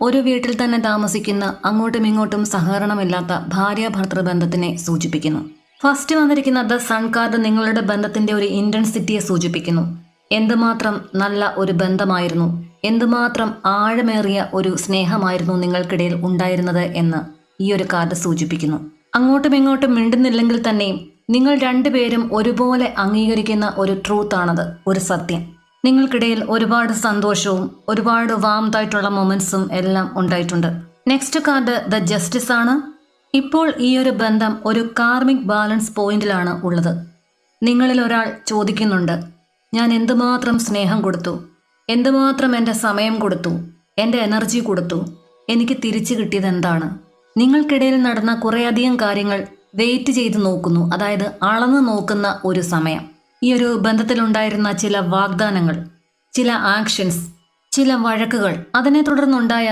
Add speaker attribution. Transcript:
Speaker 1: ഒരു വീട്ടിൽ തന്നെ താമസിക്കുന്ന അങ്ങോട്ടും ഇങ്ങോട്ടും സഹകരണമില്ലാത്ത ഭാര്യ ഭർത്തൃ ബന്ധത്തിനെ സൂചിപ്പിക്കുന്നു. ഫസ്റ്റ് വന്നിരിക്കുന്ന ദ സൺ കാർഡ് നിങ്ങളുടെ ബന്ധത്തിന്റെ ഒരു ഇന്റൻസിറ്റിയെ സൂചിപ്പിക്കുന്നു. എന്തുമാത്രം നല്ല ഒരു ബന്ധമായിരുന്നു, എന്തുമാത്രം ആഴമേറിയ ഒരു സ്നേഹമായിരുന്നു നിങ്ങൾക്കിടയിൽ ഉണ്ടായിരുന്നത് എന്ന് ഈ ഒരു കാർഡ് സൂചിപ്പിക്കുന്നു. അങ്ങോട്ടും ഇങ്ങോട്ടും മിണ്ടുന്നില്ലെങ്കിൽ തന്നെയും നിങ്ങൾ രണ്ടുപേരും ഒരുപോലെ അംഗീകരിക്കുന്ന ഒരു ട്രൂത്താണത്, ഒരു സത്യം. നിങ്ങൾക്കിടയിൽ ഒരുപാട് സന്തോഷവും ഒരുപാട് വാംതായിട്ടുള്ള മൊമെന്റ്സും എല്ലാം ഉണ്ടായിട്ടുണ്ട്. നെക്സ്റ്റ് കാർഡ് ദ ജസ്റ്റിസ് ആണ്. ഇപ്പോൾ ഈ ഒരു ബന്ധം ഒരു കാർമിക് ബാലൻസ് പോയിന്റിലാണ് ഉള്ളത്. നിങ്ങളിൽ ഒരാൾ ചോദിക്കുന്നുണ്ട്, ഞാൻ എന്തുമാത്രം സ്നേഹം കൊടുത്തു, എന്തുമാത്രം എൻ്റെ സമയം കൊടുത്തു, എൻ്റെ എനർജി കൊടുത്തു, എനിക്ക് തിരിച്ചു കിട്ടിയത് എന്താണ്? നിങ്ങൾക്കിടയിൽ നടന്ന കുറേയധികം കാര്യങ്ങൾ വെയിറ്റ് ചെയ്ത് നോക്കുന്നു, അതായത് അളന്നു നോക്കുന്ന ഒരു സമയം. ഈ ഒരു ബന്ധത്തിലുണ്ടായിരുന്ന ചില വാഗ്ദാനങ്ങൾ, ചില ആക്ഷൻസ്, ചില വഴക്കുകൾ, അതിനെ തുടർന്നുണ്ടായ